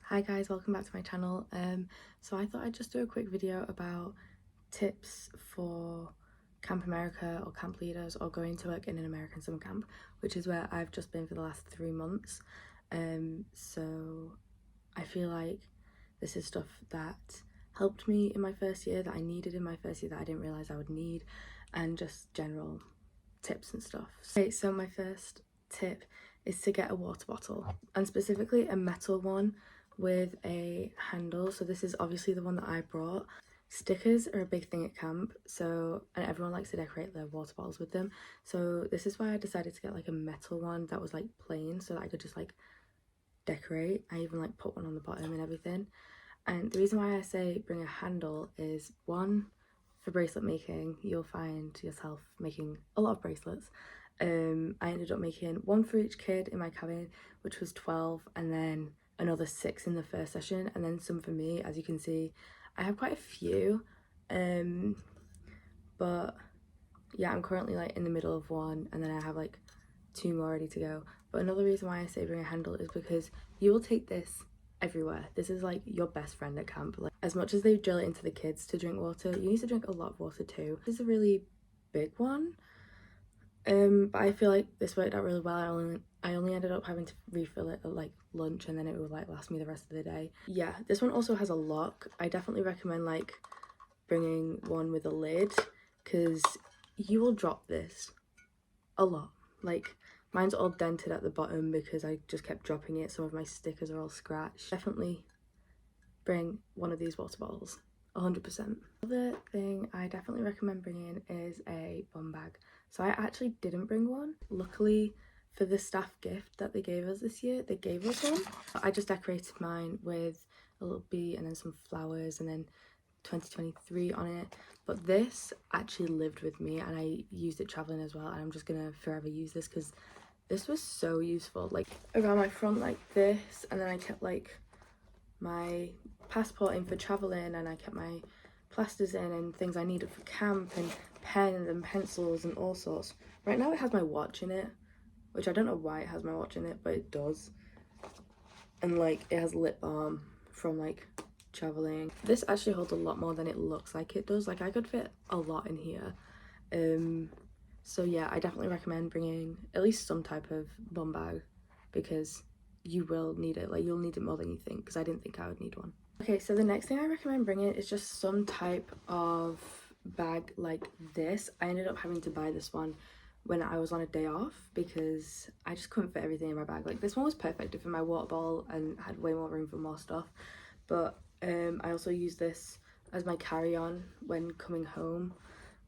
Hi guys, welcome back to my channel. So I thought I'd just do a quick video about tips for Camp America or camp leaders or going to work in an American summer camp, which is where I've just been for the last 3 months. So I feel like this is stuff that helped me in my first year, that I needed in my first year, that I didn't realise I would need, and just general tips and stuff. Okay, so my first tip is to get a water bottle, and specifically a metal one with a handle. So this is obviously the one that I brought. Stickers are a big thing at camp, and everyone likes to decorate their water bottles with them. So this is why I decided to get like a metal one that was like plain, so that I could just like decorate. I even like put one on the bottom and everything. And the reason why I say bring a handle is, one, for bracelet making, you'll find yourself making a lot of bracelets. I ended up making one for each kid in my cabin, which was 12, and then another 6 in the first session, and then some for me. As you can see, I have quite a few, but yeah, I'm currently like in the middle of one, and then I have like 2 more ready to go. But another reason why I say bring a handle is because you will take this everywhere. This is like your best friend at camp. Like, as much as they drill it into the kids to drink water, you need to drink a lot of water too. This is a really big one, but I feel like this worked out really well. I only ended up having to refill it at like lunch, and then it would like last me the rest of the day. Yeah, this one also has a lock. I definitely recommend like bringing one with a lid, because you will drop this a lot. Like, mine's all dented at the bottom because I just kept dropping it. Some of my stickers are all scratched. Definitely bring one of these water bottles, 100%. Another thing I definitely recommend bringing is a bum bag. So I actually didn't bring one. Luckily for the staff gift that they gave us this year, they gave us one. I just decorated mine with a little bee and then some flowers and then 2023 on it. But this actually lived with me, and I used it traveling as well, and I'm just gonna forever use this because this was so useful. Like, around my front like this, and then I kept like my passport in for traveling, and I kept my plasters in and things I needed for camp, and pens and pencils and all sorts. Right now it has my watch in it, which I don't know why it has my watch in it, but it does. And like, it has lip balm from like traveling. This actually holds a lot more than it looks like it does. Like, I could fit a lot in here. So yeah, I definitely recommend bringing at least some type of bum bag, because you will need it. Like, you'll need it more than you think, because I didn't think I would need one. Okay, so the next thing I recommend bringing is just some type of bag like this. I ended up having to buy this one when I was on a day off because I just couldn't fit everything in my bag. Like, this one was perfect for my water bottle and had way more room for more stuff, but I also use this as my carry-on when coming home.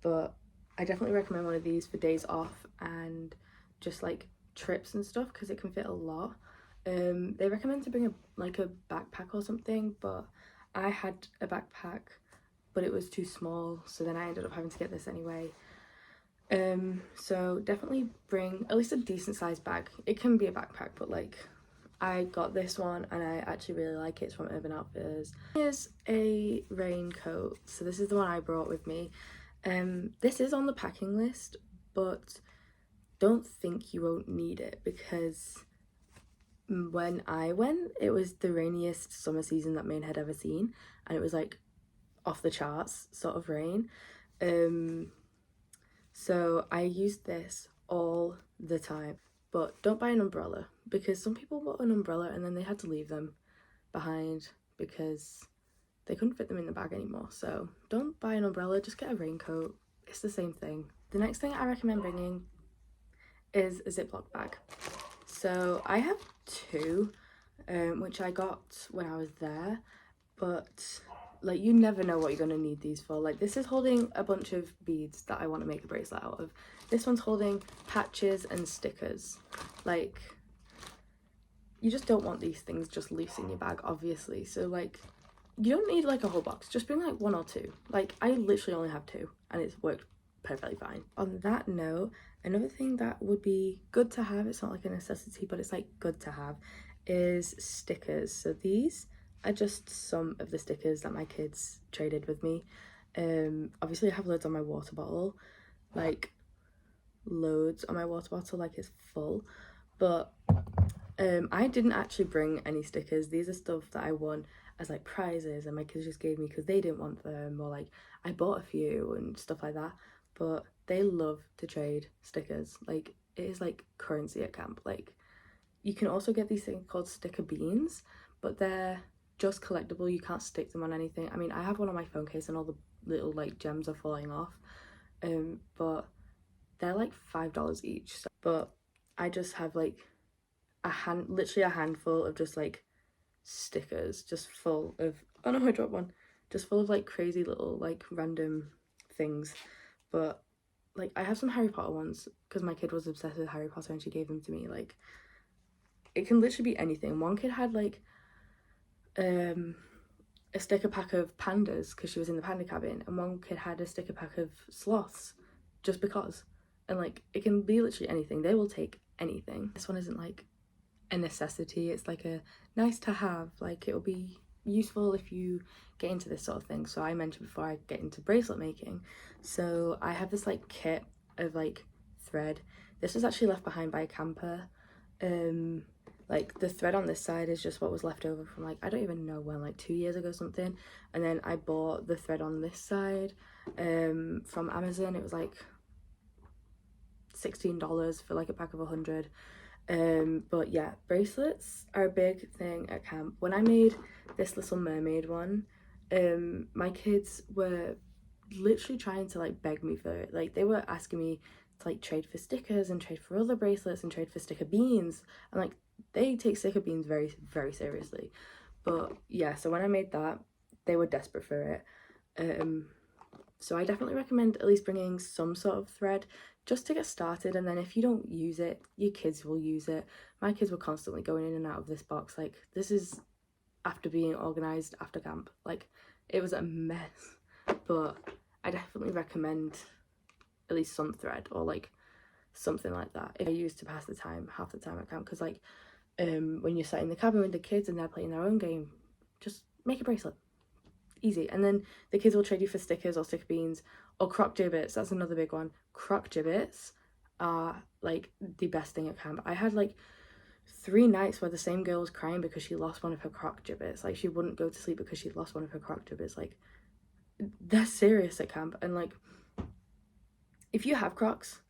But I definitely recommend one of these for days off and just like trips and stuff, because it can fit a lot. They recommend to bring a backpack or something, but I had a backpack but it was too small, so then I ended up having to get this anyway. So definitely bring at least a decent sized bag. It can be a backpack, but like, I got this one and I actually really like it. It's from Urban Outfitters. Here's a raincoat. So this is the one I brought with me. This is on the packing list, but don't think you won't need it, because when I went, it was the rainiest summer season that Maine had ever seen, and it was like off the charts sort of rain. So I used this all the time. But don't buy an umbrella, because some people bought an umbrella and then they had to leave them behind because they couldn't fit them in the bag anymore. So don't buy an umbrella, just get a raincoat. It's the same thing. The next thing I recommend bringing is a Ziploc bag. So I have 2, which I got when I was there, but like, you never know what you're gonna need these for. Like, this is holding a bunch of beads that I want to make a bracelet out of. This one's holding patches and stickers. Like, you just don't want these things just loose in your bag, obviously. So like, you don't need like a whole box, just bring like 1 or 2. Like, I literally only have 2 and it's worked perfectly fine. On that note, another thing that would be good to have, it's not like a necessity, but it's like good to have, is stickers. So these are just some of the stickers that my kids traded with me. Obviously I have loads on my water bottle, like loads on my water bottle, like it's full, but I didn't actually bring any stickers. These are stuff that I won as like prizes and my kids just gave me because they didn't want them, or like I bought a few and stuff like that. But they love to trade stickers. Like it is like currency at camp. Like you can also get these things called sticker beans, but they're just collectible. You can't stick them on anything. I mean, I have one on my phone case and all the little like gems are falling off. But they're like $5 each. So, but I just have like literally a handful of just like stickers, just full of, oh no, I dropped one, just full of like crazy little like random things. But like I have some Harry Potter ones because my kid was obsessed with Harry Potter and she gave them to me. Like it can literally be anything. One kid had like a sticker pack of pandas because she was in the panda cabin, and one kid had a sticker pack of sloths just because. And like it can be literally anything. They will take anything. This one isn't like a necessity, it's like a nice to have. Like it will be useful if you get into this sort of thing. So I mentioned before I get into bracelet making, so I have this like kit of like thread. This was actually left behind by a camper. Like the thread on this side is just what was left over from like I don't even know when, like 2 years ago something, and then I bought the thread on this side from Amazon. It was like $16 for like a pack of 100. But yeah, bracelets are a big thing at camp. When I made this Little Mermaid one, my kids were literally trying to like beg me for it. Like they were asking me to like trade for stickers and trade for other bracelets and trade for sticker beans, and like they take sticker beans very, very seriously. But yeah, so when I made that, they were desperate for it. So I definitely recommend at least bringing some sort of thread just to get started, and then if you don't use it, your kids will use it. My kids were constantly going in and out of this box. Like this is after being organised after camp. Like it was a mess, but I definitely recommend at least some thread or like something like that if I use to pass the time half the time at camp. Because like when you're sat in the cabin with the kids and they're playing their own game, just make a bracelet. Easy. And then the kids will trade you for stickers or sticker beans or croc gibbets. That's another big one. Croc gibbets are like the best thing at camp. I had like 3 nights where the same girl was crying because she lost one of her croc gibbets. Like she wouldn't go to sleep because she lost one of her croc gibbets. Like they're serious at camp. And like if you have crocs,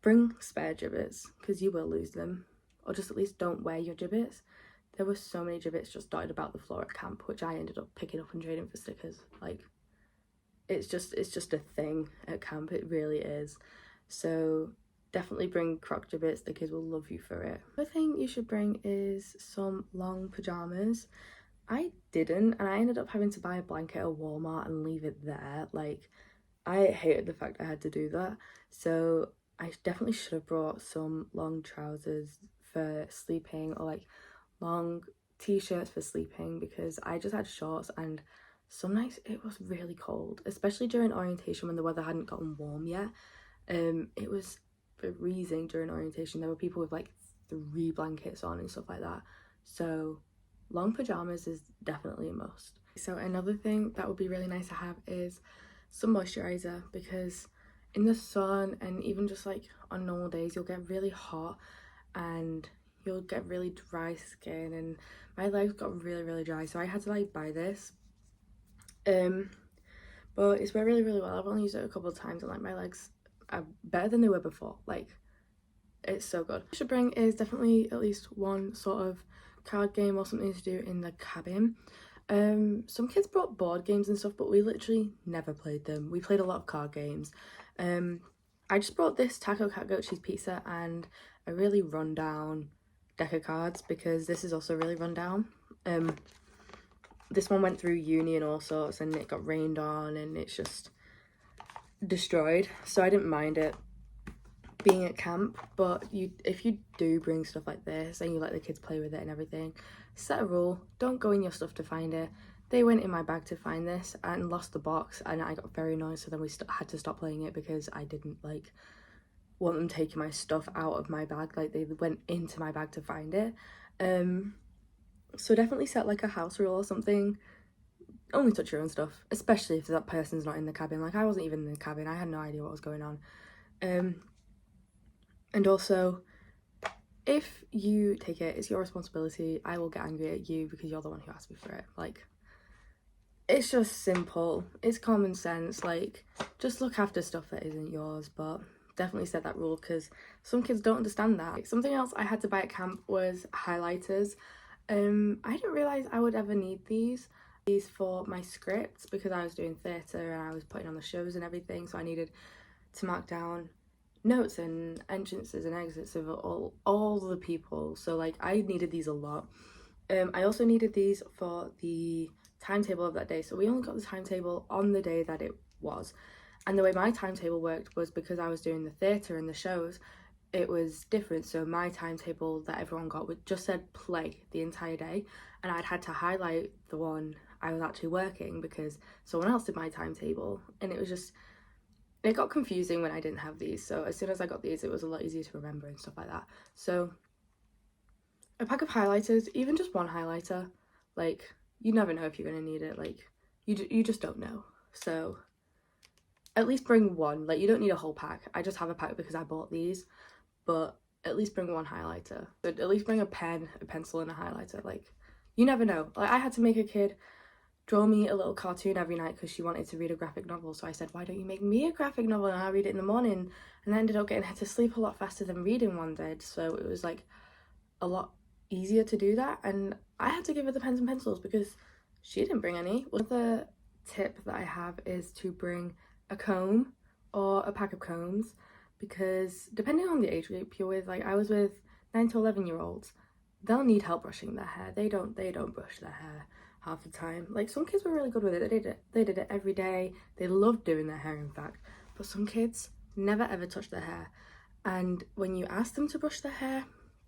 bring spare gibbets because you will lose them, or just at least don't wear your gibbets. There were so many gibbets just dotted about the floor at camp, which I ended up picking up and trading for stickers. Like it's just a thing at camp. It really is. So definitely bring croc gibbets. The kids will love you for it. The thing you should bring is some long pajamas. I didn't, and I ended up having to buy a blanket at Walmart and leave it there. Like I hated the fact I had to do that. So I definitely should have brought some long trousers for sleeping, or like long t-shirts for sleeping, because I just had shorts, and some nights it was really cold, especially during orientation when the weather hadn't gotten warm yet. It was freezing during orientation. There were people with like 3 blankets on and stuff like that. So long pajamas is definitely a must. So another thing that would be really nice to have is some moisturizer, because in the sun and even just like on normal days you'll get really hot and you'll get really dry skin, and my legs got really, really dry, so I had to like buy this. But it's worked really, really well. I've only used it a couple of times and like my legs are better than they were before. Like it's so good. What I should bring is definitely at least one sort of card game or something to do in the cabin. Some kids brought board games and stuff, but we literally never played them. We played a lot of card games. I just brought this taco cat goat cheese pizza and a really rundown deck of cards, because this is also really rundown. This one went through uni and all sorts, and it got rained on and it's just destroyed, so I didn't mind it being at camp. But if you do bring stuff like this and you let the kids play with it and everything, set a rule: don't go in your stuff to find it. They went in my bag to find this and lost the box, and I got very annoyed, so then we had to stop playing it because I didn't like want them taking my stuff out of my bag. Like they went into my bag to find it. So definitely set like a house rule or something. Only touch your own stuff, especially if that person's not in the cabin. Like I wasn't even in the cabin, I had no idea what was going on. And also, if you take it, it's your responsibility. I will get angry at you because you're the one who asked me for it. Like, it's just simple, it's common sense. Like, just look after stuff that isn't yours. But definitely set that rule because some kids don't understand that. Like, something else I had to buy at camp was highlighters. I didn't realise I would ever need these for my scripts because I was doing theatre and I was putting on the shows and everything, so I needed to mark down notes and entrances and exits of all the people. So like, I needed these a lot. I also needed these for the timetable of that day. So we only got the timetable on the day that it was, and the way my timetable worked was because I was doing the theatre and the shows, it was different. So my timetable that everyone got would just said play the entire day, and I'd had to highlight the one I was actually working because someone else did my timetable, and it got confusing when I didn't have these. So as soon as I got these, it was a lot easier to remember and stuff like that. So a pack of highlighters, even just one highlighter, like, you never know if you're gonna need it. Like, you just don't know. So at least bring one. Like, you don't need a whole pack. I just have a pack because I bought these, but at least bring one highlighter. So at least bring a pen, a pencil, and a highlighter. Like, you never know. Like, I had to make a kid draw me a little cartoon every night because she wanted to read a graphic novel. So I said, why don't you make me a graphic novel and I'll read it in the morning? And I ended up getting her to sleep a lot faster than reading one did. So it was like a lot easier to do that, and I had to give her the pens and pencils because she didn't bring any. Another tip that I have is to bring a comb or a pack of combs, because depending on the age group you're with, like I was with 9 to 11-year-olds, they'll need help brushing their hair. They don't brush their hair half the time. Like, some kids were really good with it. They did it every day. They loved doing their hair, in fact. But some kids never ever touched their hair, and when you asked them to brush their hair,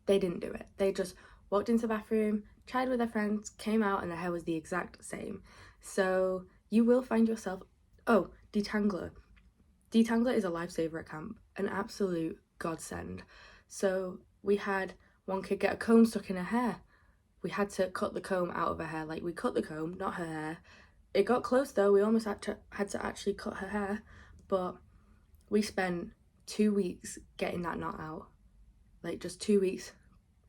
they didn't do it. They just walked into the bathroom, chatted with their friends, came out, and their hair was the exact same. So you will find yourself... Oh, detangler. Detangler is a lifesaver at camp, an absolute godsend. So we had one kid get a comb stuck in her hair. We had to cut the comb out of her hair. Like, we cut the comb, not her hair. It got close though. We almost had to actually cut her hair, but we spent 2 weeks getting that knot out. Like, just 2 weeks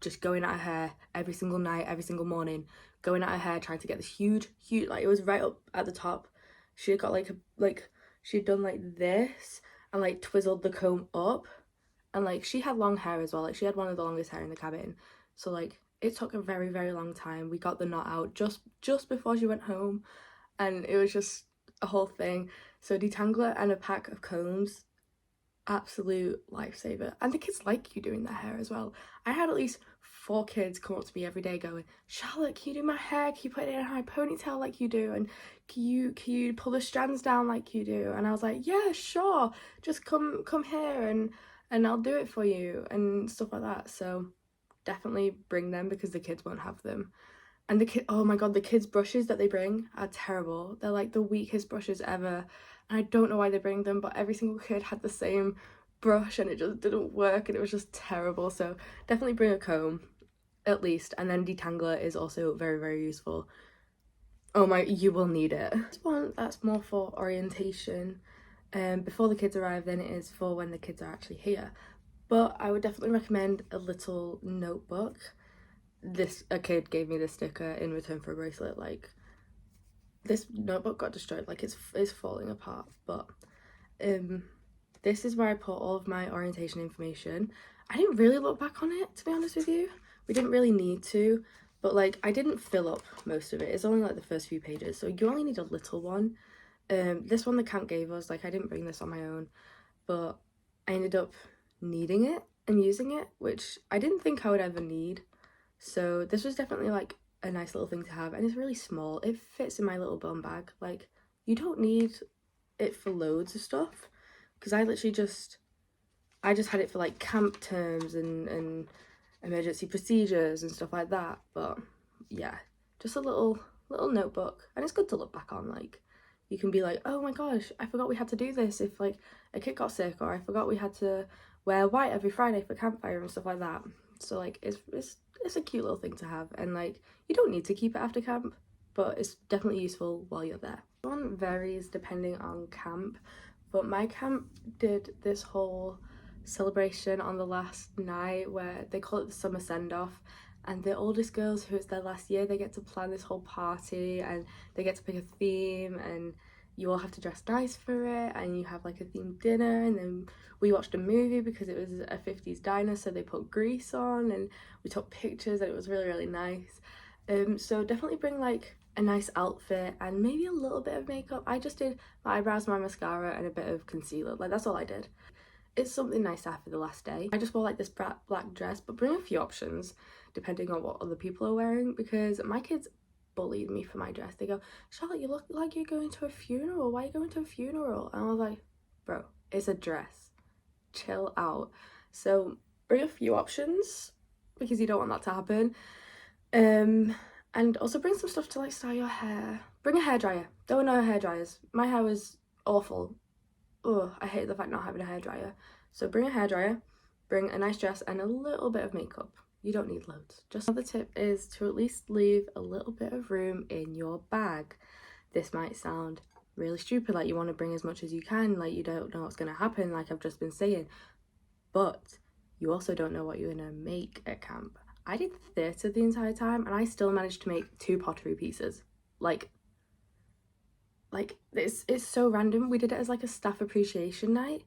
just going at her hair every single night, every single morning, going at her hair, trying to get this huge, like, it was right up at the top. She had got she'd done like this and like twizzled the comb up, and like, she had long hair as well. Like, she had one of the longest hair in the cabin. So like, it took a very, very long time. We got the knot out just before she went home, and it was just a whole thing. So detangler and a pack of combs, absolute lifesaver. And the kids like you doing their hair as well. I had at least 4 kids come up to me every day going, Charlotte, can you do my hair? Can you put it in a high ponytail like you do? And can you pull the strands down like you do? And I was like, yeah, sure, just come here and I'll do it for you and stuff like that. So definitely bring them because the kids won't have them. And oh my god, the kids' brushes that they bring are terrible. They're like the weakest brushes ever, and I don't know why they bring them, but every single kid had the same brush and it just didn't work, and it was just terrible. So definitely bring a comb at least, and then detangler is also very, very useful. Oh my, you will need it. This one, that's more for orientation before the kids arrive than it is for when the kids are actually here. But I would definitely recommend a little notebook. A kid gave me this sticker in return for a bracelet. Like, this notebook got destroyed, like it's falling apart. But this is where I put all of my orientation information. I didn't really look back on it, to be honest with you. We didn't really need to, but like, I didn't fill up most of it. It's only like the first few pages, so you only need a little one. This one the camp gave us, like, I didn't bring this on my own, but I ended up needing it and using it, which I didn't think I would ever need. So this was definitely like a nice little thing to have, and it's really small. It fits in my little bum bag. Like, you don't need it for loads of stuff, because I just had it for like camp terms and emergency procedures and stuff like that. But yeah, just a little notebook, and it's good to look back on. Like, you can be like, oh my gosh, I forgot we had to do this if like a kid got sick, or I forgot we had to wear white every Friday for campfire and stuff like that. So like, it's a cute little thing to have, and like, you don't need to keep it after camp, but it's definitely useful while you're there. One varies depending on camp, but my camp did this whole celebration on the last night where they call it the summer send-off, and the oldest girls who it's their last year, they get to plan this whole party and they get to pick a theme, and you all have to dress nice for it, and you have like a themed dinner. And then we watched a movie because it was a 50s diner, so they put Grease on, and we took pictures, and it was really, really nice. So definitely bring like a nice outfit and maybe a little bit of makeup. I just did my eyebrows, my mascara, and a bit of concealer. Like, that's all I did. It's something nice to have for the last day. I just wore like this black dress, but bring a few options depending on what other people are wearing, because my kids bullied me for my dress. They go, Charlotte, you look like you're going to a funeral. Why are you going to a funeral? And I was like, bro, it's a dress. Chill out. So bring a few options because you don't want that to happen. And also bring some stuff to like style your hair. Bring a hairdryer. There were no hairdryers. My hair was awful. Oh, I hate the fact not having a hairdryer. So bring a hairdryer, bring a nice dress, and a little bit of makeup. You don't need loads. Just another tip is to at least leave a little bit of room in your bag. This might sound really stupid, like you want to bring as much as you can, like you don't know what's going to happen, like I've just been saying. But you also don't know what you're going to make at camp. I did theatre the entire time, and I still managed to make 2 pottery pieces. Like it's so random. We did it as like a staff appreciation night,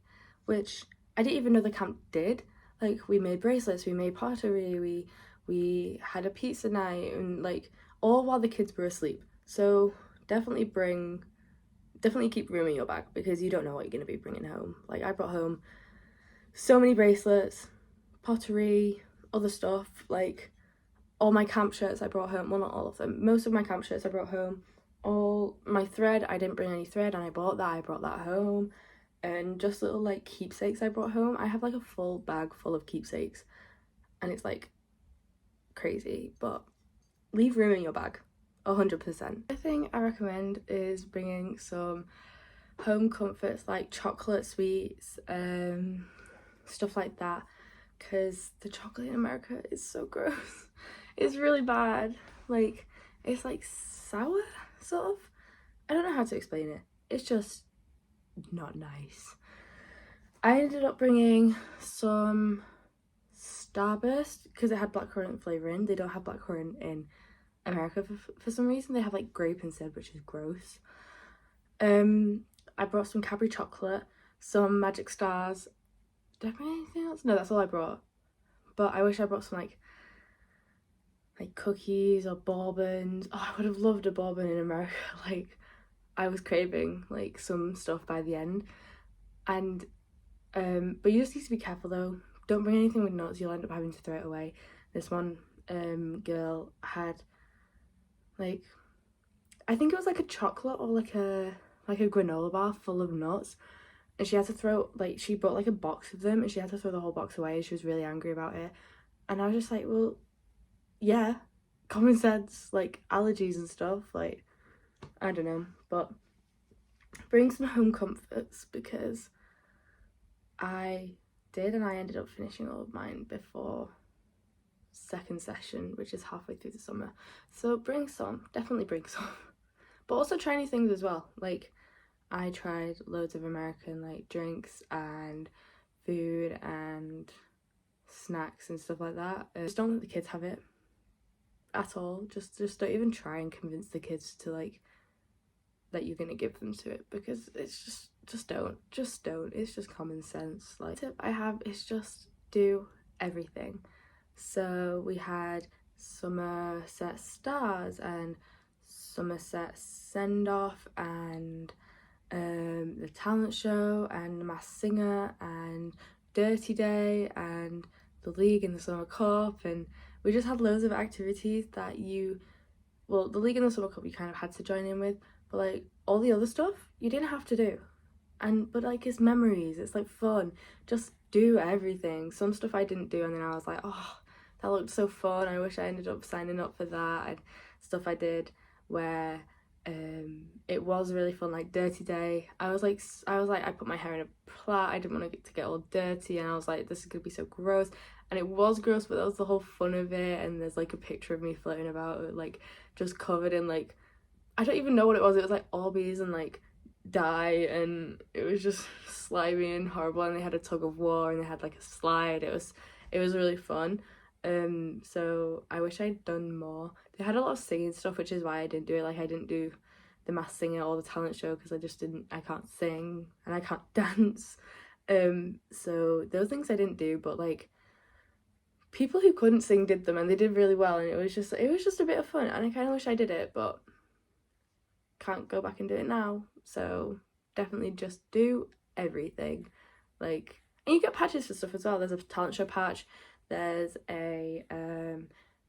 which I didn't even know the camp did. Like, we made bracelets, we made pottery, we had a pizza night, and like all while the kids were asleep. So definitely keep room in your bag because you don't know what you're going to be bringing home. Like, I brought home so many bracelets, pottery, other stuff, like all my camp shirts I brought home. Well, not all of them, most of my camp shirts I brought home. All my thread, I didn't bring any thread, and I brought that home. And just little like keepsakes I brought home. I have like a full bag full of keepsakes, and it's like crazy. But leave room in your bag, 100%. The thing I recommend is bringing some home comforts like chocolate sweets, stuff like that, because the chocolate in America is so gross. It's really bad. Like, it's like sour, sort of. I don't know how to explain it. It's just not nice. I ended up bringing some Starburst because it had blackcurrant flavour in. They don't have blackcurrant in America for some reason. They have like grape instead, which is gross. I brought some Cadbury chocolate, some Magic Stars. Did I bring anything else? No, that's all I brought. But I wish I brought some like cookies or bourbons. Oh, I would have loved a bourbon in America. Like, I was craving like some stuff by the end. And but you just need to be careful though. Don't bring anything with nuts, you'll end up having to throw it away. This one girl had like, I think it was like a chocolate or like a granola bar full of nuts, and she had to throw, like, she bought like a box of them and she had to throw the whole box away, and she was really angry about it. And I was just like, well, yeah, common sense, like allergies and stuff, like, I don't know. But bring some home comforts because I did, and I ended up finishing all of mine before second session, which is halfway through the summer. So bring some, definitely bring some. But also try new things as well. Like, I tried loads of American like drinks and food and snacks and stuff like that. Just don't let the kids have it at all. Just don't even try and convince the kids to like that you're gonna give them to it, because it's just don't. It's just common sense. Like, tip I have is just do everything. So we had Somerset Stars and Somerset Send Off and the talent show and the Masked Singer and Dirty Day and the League and the Summer Cup, and we just had loads of activities that the League and the Summer Cup you kind of had to join in with, but like all the other stuff you didn't have to do. But like, it's memories, it's like fun. Just do everything. Some stuff I didn't do, and then I was like, oh, that looked so fun, I wish I ended up signing up for that. And stuff I did where it was really fun, like Dirty Day. I was like I put my hair in a plait, I didn't want it to get all dirty, and I was like, this is gonna be so gross. And it was gross, but that was the whole fun of it. And there's like a picture of me floating about, like just covered in like, I don't even know what it was like Orbeez and like die, and it was just slimy and horrible, and they had a tug of war and they had like a slide. It was really fun. So I wish I'd done more. They had a lot of singing stuff, which is why I didn't do it. Like, I didn't do the Masked Singer or the talent show because I can't sing and I can't dance. So those things I didn't do, but like people who couldn't sing did them and they did really well, and it was just a bit of fun, and I kind of wish I did it, but can't go back and do it now. So definitely just do everything. Like, and you get patches for stuff as well. There's a talent show patch, there's a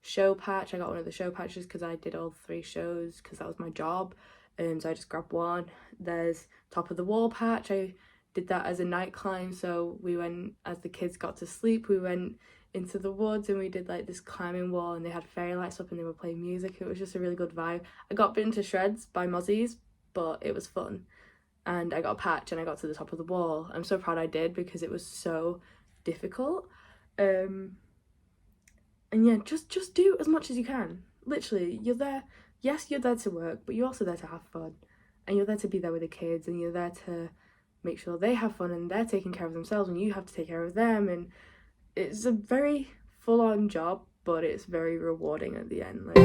show patch. I got one of the show patches because I did all 3 shows because that was my job, so I just grabbed one. There's top of the wall patch. I did that as a night climb, so we went, as the kids got to sleep, we went into the woods and we did like this climbing wall, and they had fairy lights up and they were playing music. It was just a really good vibe. I got bitten to shreds by mozzies, but it was fun, and I got a patch and I got to the top of the wall. I'm so proud I did because it was so difficult. And yeah, just do as much as you can. Literally, you're there, yes, you're there to work, but you're also there to have fun, and you're there to be there with the kids, and you're there to make sure they have fun and they're taking care of themselves, and you have to take care of them. And it's a very full-on job, but it's very rewarding at the end. Like,